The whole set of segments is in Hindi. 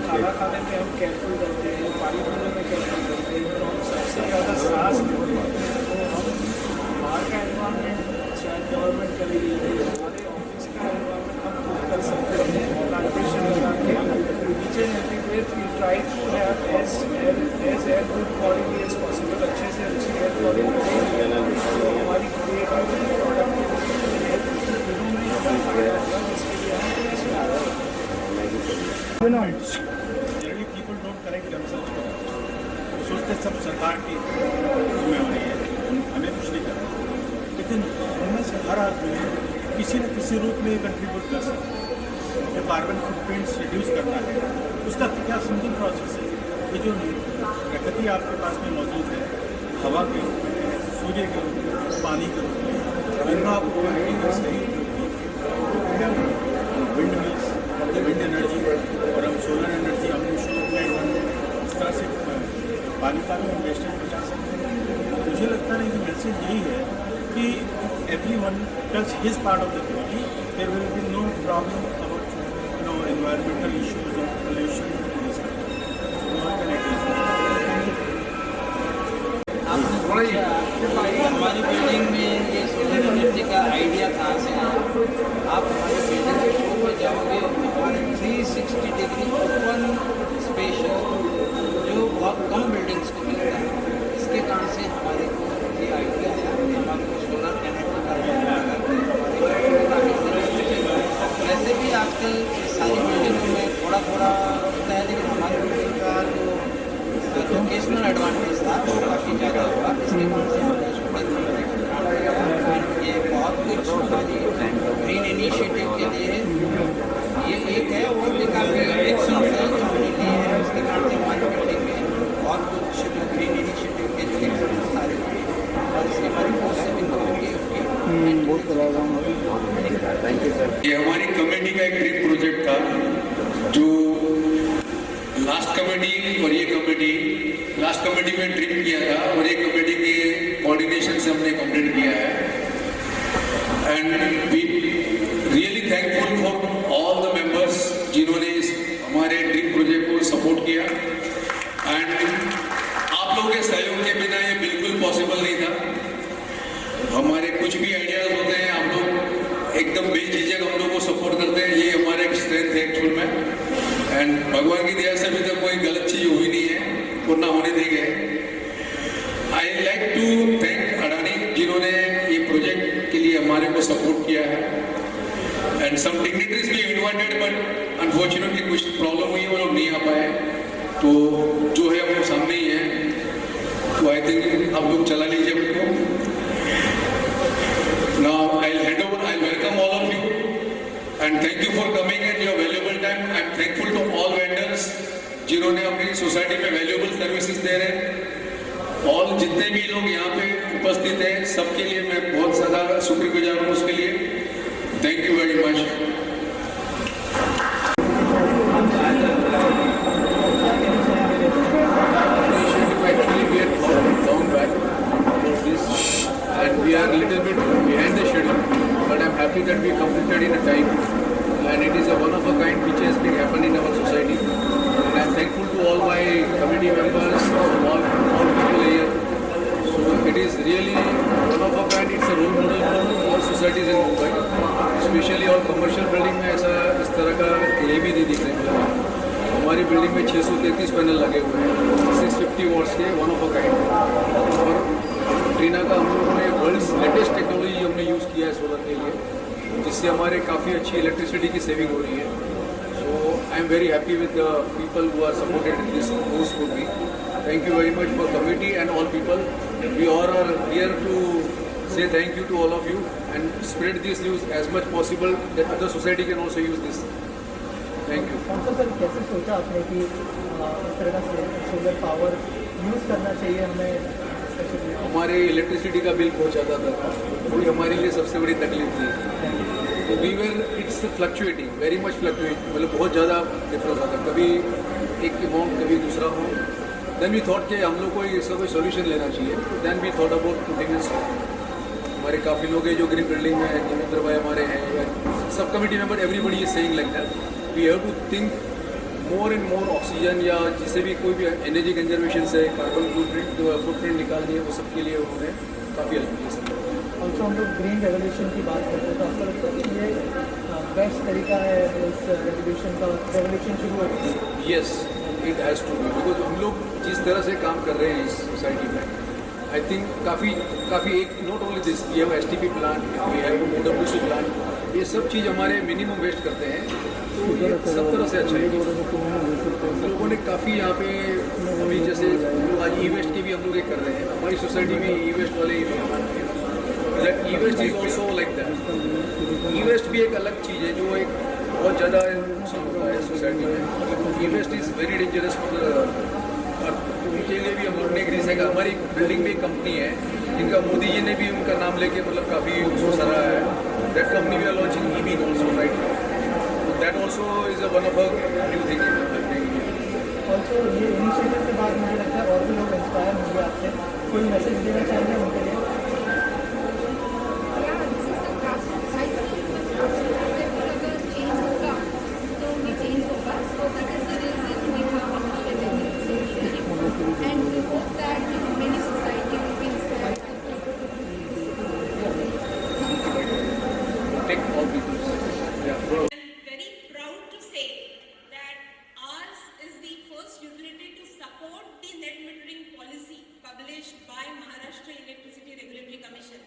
खाना खाने में हम केयरफुल करते हैं, पानी पीने में केयरफुल करते हैं, तो हम सबसे ज़्यादा सांस लेते हैं। तो हम बाहर का एनवायरनमेंट चाहे गवर्नमेंट करेगी, हमारे ऑफिस का एनवायरनमेंट हम खुद कर सकते हैं। कार्पोरेशन लगा के each and everywhere we try to have as air good quality as possible, अच्छे से अच्छी एयर क्वालिटी। तो हमारी क्रिएटिविटी प्रोडक्टिविटी तीनों में हमारा फायदा होगा, जिसके लिए हम इसमें आ रहे हैं। Generally people don't correct themselves, सोचते सब सरकार की जिम्मेवारी है, हमें कुछ नहीं करना। लेकिन उनमें से हर आदमी किसी न किसी रूप में कंट्रीब्यूट कर सकता है। जो कार्बन फुटप्रिंट्स रिड्यूस करना है, उसका क्या सिंपल प्रोसेस है। ये जो प्रकृति आपके पास में मौजूद है, हवा के रूप में, सूर्य के रूप में, पानी के रूप में, इनका आपको विंड मिल्स, विंड एनर्जी और हम सोलर एनर्जी हम इस तरह से पानी का भी हम वेस्टेज बचा सकते हैं। मुझे लगता है कि मैसेज यही है कि every one touch his part of the duty, there will be no problem about environmental issues और पोल्यूशन। हमारी बिल्डिंग में ये सोलर एनर्जी का आइडिया कहाँ से आया? आप हमारे बिल्डिंग के शो में जाओगे, हमारे 360 डिग्री ओपन स्पेस जो बहुत कम बिल्डिंग्स को मिलता है। इसके कारण से हमारे को ये आइडिया है कि हम आपको सोलर एनर्जी का वैसे भी आजकल सारी बिल्डिंगों में थोड़ा थोड़ा होता है, लेकिन हमारी बिल्डिंग का जो एजुकेशनल एडवांटेज था वो काफ़ी ज़्यादा हुआ। इसके कारण से हमने ये बहुत कुछ हमारी ग्रीन इनिशिएटिव के लिए ये एक है, और भी काफ़ी एक्शंस है जो हमने लिए हैं। उसके कारण से हमारी बिल्डिंग में बहुत कुछ जो ग्रीन इनिशिएटिव के लिए सारे और इसके हमारी बहुत सेविंग होगी। ये हमारी कमेटी का एक ड्रीम प्रोजेक्ट था, जो लास्ट कमेटी और ये कमेटी, लास्ट कमेटी में ड्रीम किया था और ये कमेटी के कोऑर्डिनेशन से हमने कंप्लीट किया है। And we really thankful for all the members जिन्होंने इस हमारे ड्रीम प्रोजेक्ट को सपोर्ट किया। एंड आप लोगों के सहयोग के बिना ये बिल्कुल पॉसिबल नहीं था। हमारे कुछ भी आइडियाज होते हैं, आप लोग एकदम बेझिझक हम लोग को सपोर्ट करते हैं, ये हमारे एक स्ट्रेंथ है एक्चुअल में। एंड भगवान की दया से अभी तक कोई गलत चीज हुई नहीं है और ना होने देंगे। I like to thank Adani जिन्होंने ये प्रोजेक्ट के लिए हमारे को सपोर्ट किया है। एंड सम डिग्निटरीज भी इन्वाइटेड, बट अनफॉर्चुनेटली कुछ प्रॉब्लम हुई, वो लोग नहीं आ पाए। तो जो है वो सामने ही है, तो आई थिंक आप लोग चला लीजिए उनको। Now I hand over, I welcome and thank you for coming and your valuable time. I am thankful to all vendors जिन्होंने अपनी सोसाइटी में वैल्यूएबल सर्विसेज दे रहे हैं। और जितने भी लोग यहाँ पे उपस्थित हैं सबके लिए मैं बहुत ज़्यादा शुक्रगुजार हूँ उसके लिए। Thank you very much. Actually, we had thought long back about this, and we are a little bit behind the schedule. But I'm happy that we completed in a time, and it is a one of a kind which has been happening in our society. And I'm thankful to all my committee members, all people here. So it is really one of a kind. It's a role model for all societies in Mumbai, especially all commercial building में ऐसा इस तरह का कहीं भी नहीं दिख रहा है। हमारी बिल्डिंग में 633 पैनल लगे हुए हैं 650 वॉट्स के, वन ऑफ अ काइंड। और ट्रीना का हम लोगों ने वर्ल्ड्स लेटेस्ट टेक्नोलॉजी हमने यूज़ किया है सोलर के लिए, जिससे हमारे काफ़ी अच्छी इलेक्ट्रिसिटी की सेविंग हो रही है। So I am very happy with the people who are supported in this course for me. Thank you very much for committee and all people. We all are here to say thank you to all of you and spread this news as much possible that other society can also use this. Thank you. Sir कैसे सोचा आपने कि इस तरह का सोलर पावर यूज़ करना चाहिए हमें स्पेशली? हमारे इलेक्ट्रिसिटी का बिल बहुत ज़्यादा था, वही हमारे लिए सबसे बड़ी तकलीफ थी। We were its fluctuating, very much fluctuate, मतलब बहुत ज़्यादा डिफरेंस आता, कभी एक अमाउंट कभी दूसरा हो। देन वी थॉट कि हम लोग को इसका कोई सोल्यूशन लेना चाहिए। Then we thought about putting it. हमारे काफ़ी लोग हैं जो ग्रीन बिल्डिंग में हैं, जितेंद्र भाई हमारे हैं, सब committee member, everybody is saying like that we have to think more and more oxygen, या जिसे भी कोई भी एनर्जी कंजर्वेशन से कार्बन फुटप्रिंट निकाल दिए, वो सब के लिए उन्होंने काफ़ी हेल्प की। ऑल्सो हम लोग ग्रीन रेवोल्यूशन की बात करते हैं तो आपको लगता है कि ये बेस्ट तरीका है इस रेवोल्यूशन शुरू होगी? Yes, it has to be, because हम लोग जिस तरह से काम कर रहे हैं इस सोसाइटी में, आई थिंक काफ़ी एक not only this, we have STP plant, we have OWC plant, ये सब चीज़ हमारे मिनिमम वेस्ट करते हैं, तो ये सब तरह से अच्छा है। हम लोगों ने काफ़ी यहाँ पे अभी जैसे लोग आज ई-वेस्ट की भी हम लोग एक कर रहे हैं, हमारी सोसाइटी में ई-वेस्ट वाले e-waste is also like that. E-waste भी एक अलग चीज़ है जो एक बहुत ज़्यादा नुकसान होता है सोसाइटी में। E-waste is very dangerous for उनके लिए भी हम लोग ने एक रीज़न है। हमारी बिल्डिंग में एक कंपनी है जिनका मोदी जी ने भी उनका नाम लेके मतलब काफ़ी उसको सराहा है। That company we are launching EV also, right? That also is a one of a new thing. Also ये इनिशिएटिव के बाद मुझे लगता है और भी लोग इंस्पायर होंगे आपसे, कोई मैसेज देना चाहेंगे उनके लिए? And we hope that many society will be inspired. Take all people. Yeah. I'm very proud to say that ours is the first utility to support the net metering policy published by Maharashtra Electricity Regulatory Commission.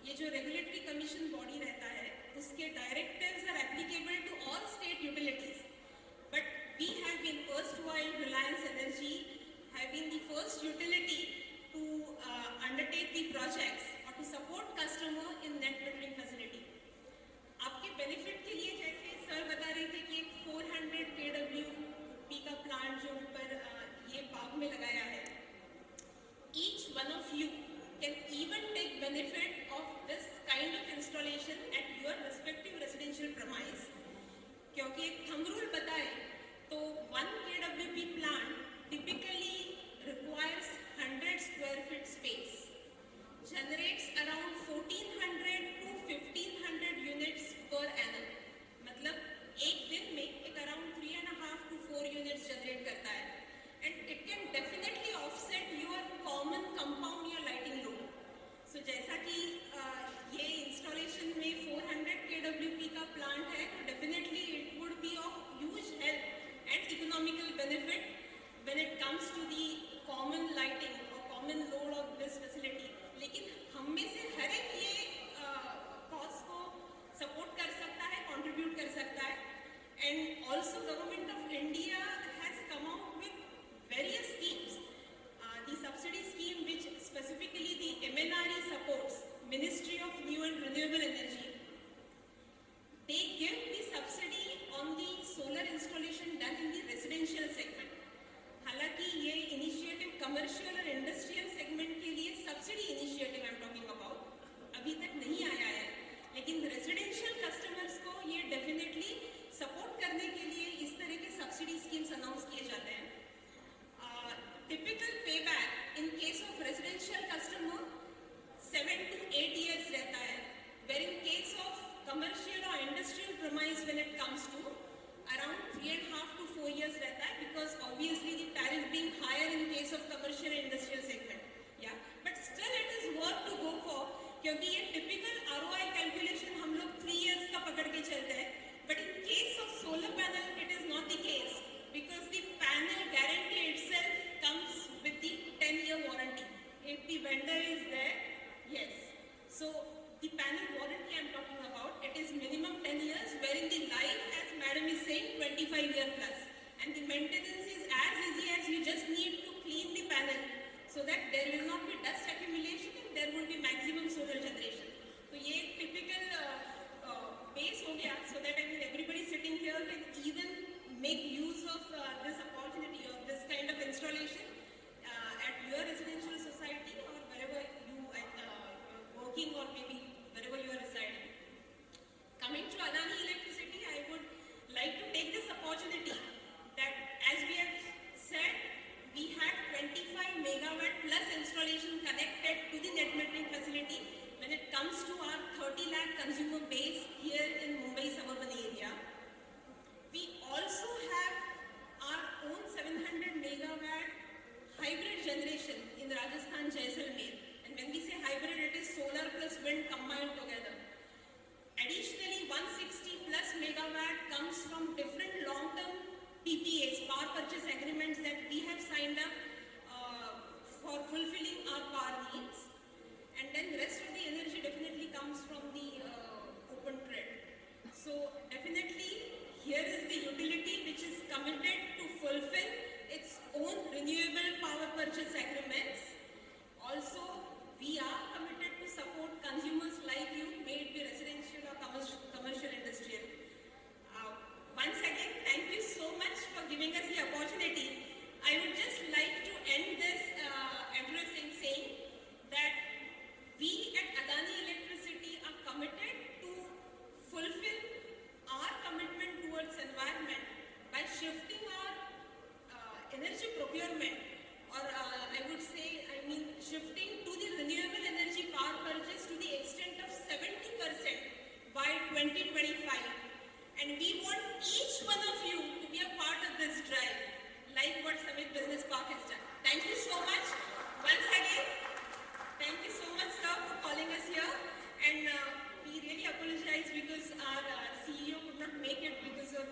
ये जो regulatory commission body रहता है, उसके directives are applicable to all state utilities. But we have been erstwhile Reliance Energy have been the first utility to undertake the projects or to support customer in net metering facility. आपके बेनिफिट के लिए जैसे सर बता रहे थे कि एक 400 kWp का प्लांट जो ऊपर ये बाग में लगाया है, each one of you can even take benefit of this kind of installation at your respective residential premise. क्योंकि एक thumb rule बताए तो 1 kWp plant typically requires 100 square feet space, generates around 1400 to 1500 units per annum. मतलब एक दिन में एक around 3.5 to 4 units generate करता है, and it can definitely offset your common compound या lighting load. So जैसा कि ये installation में 400 kWp का plant है, तो definitely it would be of huge commercial or industrial premise when it comes to around 3.5 to 4 years रहता है, because obviously the tariff being higher in case of commercial and industrial segment. Yeah, but still it is worth to go for, क्योंकि ये typical ROI calculation हम लोग 3 years का पकड़ के चलते हैं, but in case of solar panel it is not the case, because the panel guarantee itself comes with the 10-year warranty. If the vendor is there, yes. So the panel warranty I'm talking about, it is minimum 10 years, wherein the life, as madam is saying, 25-year plus. And the maintenance is as easy as you just need to clean the panel so that there will not be dust accumulation and there will be maximum solar generation. So ये एक typical base हो गया, so that I mean everybody sitting here can even make use of this opportunity or this kind of installation at your residential society or wherever you are working, or maybe wherever you are residing. Coming to Adani Electricity, I would like to take this opportunity that, as we have said, we had 25 megawatt plus installation connected to the net metering facility when it comes to our 30 lakh consumer base here in Mumbai suburban area. We also have our own 700 megawatt hybrid generation in Rajasthan, Jaisalmer. And when we say hybrid, it is solar plus wind combined together. Additionally, 160 plus megawatt comes from different long-term PPAs, power purchase agreements, that we have signed up for fulfilling our power needs. And then the rest of the energy definitely comes from the open grid. So definitely here is the utility which is committed to fulfill its own renewable power purchase agreements. Also, we are committed to support consumers like you, may it be residential or commercial industrial. Once again, thank you so much for giving us the opportunity. I would just like to end this address in saying that we at Adani Electricity are committed to fulfill our commitment towards environment by shifting our energy procurement, or I would say, shifting to the renewable energy power purchase to the extent of 70% by 2025. And we want each one of you to be a part of this drive, like what Summit Business Park has done. Thank you so much. Once again, thank you so much, sir, for calling us here. And we really apologize because our CEO could not make it because of